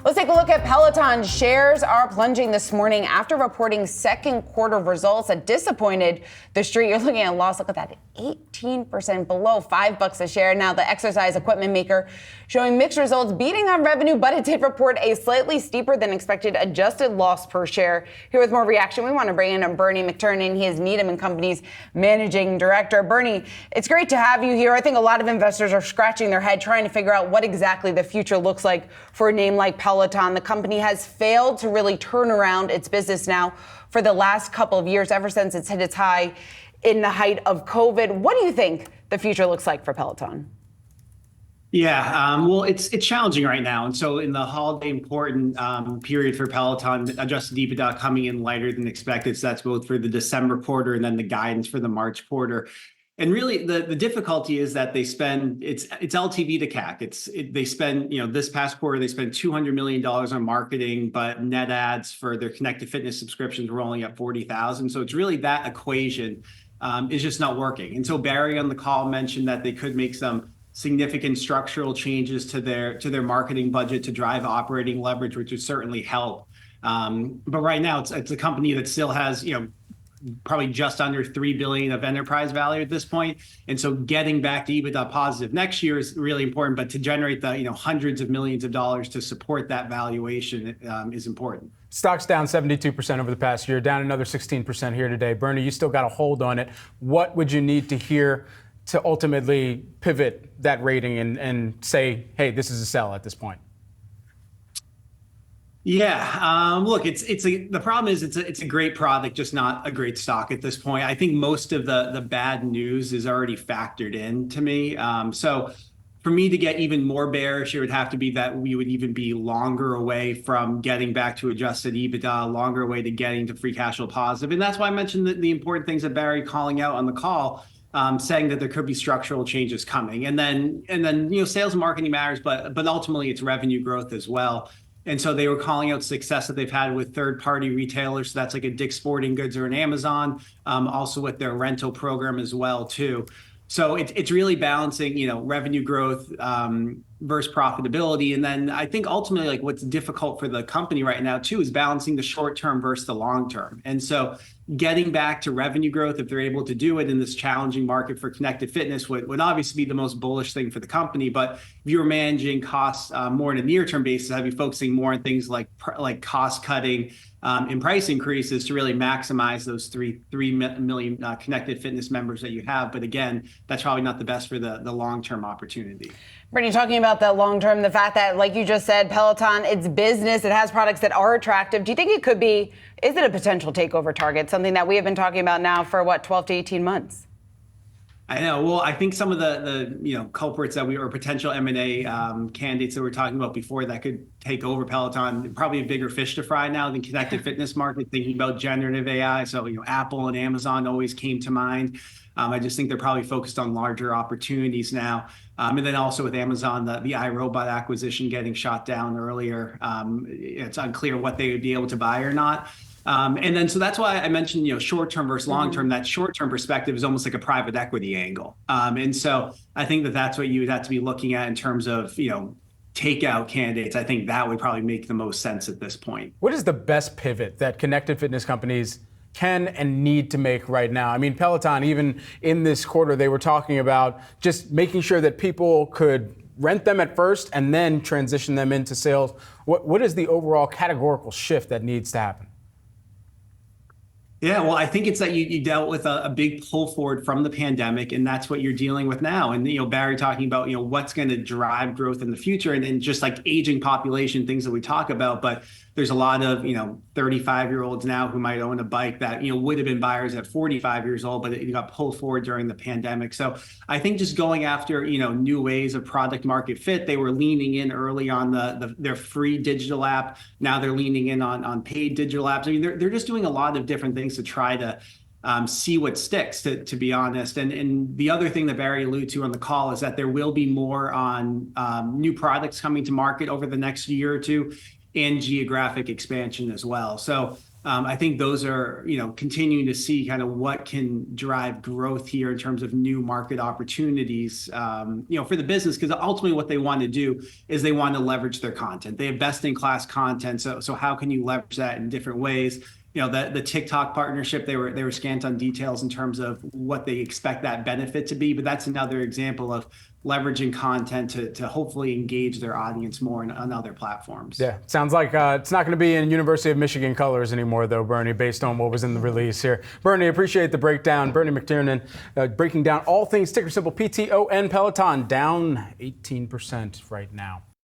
Let's take a look at Peloton. Shares are plunging this morning after reporting second quarter results that disappointed the street. You're looking at a loss. Look at that, 18% below $5 a share. Now, the exercise equipment maker showing mixed results, beating on revenue, but it did report a slightly steeper than expected adjusted loss per share. Here with more reaction, we want to bring in Bernie McTernan. He is Needham & Company's managing director. Bernie, it's great to have you here. I think a lot of investors are scratching their head trying to figure out what exactly the future looks like for a name like Peloton. The company has failed to really turn around its business now for the last couple of years, ever since it's hit its high in the height of COVID. What do you think the future looks like for Peloton? Yeah, well, it's challenging right now. And so in the holiday important period for Peloton, adjusted EBITDA coming in lighter than expected. So that's both for the December quarter and then the guidance for the March quarter. And really, the difficulty is that they spend it's LTV to CAC. They spend, this past quarter they spent $200 million on marketing, but net ads for their connected fitness subscriptions were only at 40,000. So it's really that equation is just not working. And so Barry on the call mentioned that they could make some significant structural changes to their marketing budget to drive operating leverage, which would certainly help. But right now, it's a company that still has, probably just under $3 billion of enterprise value at this point. And so getting back to EBITDA positive next year is really important, but to generate the hundreds of millions of dollars to support that valuation is important. Stock's down 72% over the past year, down another 16% here today. Bernie, you still got a hold on it. What would you need to hear to ultimately pivot that rating and say, hey, this is a sell at this point? Yeah, look, the problem is it's a great product, just not a great stock at this point. I think most of the bad news is already factored in to me. So for me to get even more bearish, it would have to be that we would even be longer away from getting back to adjusted EBITDA, longer away to getting to free cash flow positive. And that's why I mentioned the important things that Barry calling out on the call, saying that there could be structural changes coming. And then sales and marketing matters, but ultimately it's revenue growth as well. And so they were calling out success that they've had with third-party retailers. So that's like a Dick's Sporting Goods or an Amazon, also with their rental program as well, too. So it's really balancing, revenue growth versus profitability. And then I think ultimately, like, what's difficult for the company right now, too, is balancing the short term versus the long term. And so getting back to revenue growth, if they're able to do it in this challenging market for connected fitness, would obviously be the most bullish thing for the company. But if you're managing costs more on a near-term basis, I'd be focusing more on things like cost cutting and price increases to really maximize those 3 million connected fitness members that you have. But again, that's probably not the best for the long-term opportunity. Brittany, talking about the long term, the fact that, like you just said, Peloton, it's business, it has products that are attractive. Do you think is it a potential takeover target, something that we have been talking about now for 12 to 18 months? I know. Well, I think some of the culprits or potential M&A candidates that we were talking about before that could take over Peloton, probably a bigger fish to fry now than connected fitness market, thinking about generative AI. So, Apple and Amazon always came to mind. I just think they're probably focused on larger opportunities now. And then also with Amazon, the iRobot acquisition getting shot down earlier, it's unclear what they would be able to buy or not. And then, so that's why I mentioned, short-term versus long-term. That short-term perspective is almost like a private equity angle. And so I think that's what you would have to be looking at in terms of, takeout candidates. I think that would probably make the most sense at this point. What is the best pivot that connected fitness companies can and need to make right now? I mean, Peloton, even in this quarter, they were talking about just making sure that people could rent them at first and then transition them into sales. What is the overall categorical shift that needs to happen? Yeah, well, I think it's that you dealt with a big pull forward from the pandemic, and that's what you're dealing with now. And Barry talking about what's going to drive growth in the future, and just like aging population, things that we talk about. But there's a lot of 35-year-olds now who might own a bike that would have been buyers at 45 years old, but it got pulled forward during the pandemic. So I think just going after new ways of product market fit. They were leaning in early on their free digital app. Now they're leaning in on paid digital apps. I mean, they're just doing a lot of different things to try to see what sticks, to be honest. And the other thing that Barry alluded to on the call is that there will be more on new products coming to market over the next year or two, and geographic expansion as well. So I think those are, continuing to see kind of what can drive growth here in terms of new market opportunities, for the business, because ultimately what they want to do is they want to leverage their content. They have best in class content. So how can you leverage that in different ways? The TikTok partnership, they were scant on details in terms of what they expect that benefit to be, but that's another example of leveraging content to hopefully engage their audience more on other platforms. Yeah, sounds like it's not going to be in University of Michigan colors anymore, though, Bernie, based on what was in the release here. Bernie, appreciate the breakdown. Bernie McTernan breaking down all things ticker symbol PTON. Peloton down 18% right now.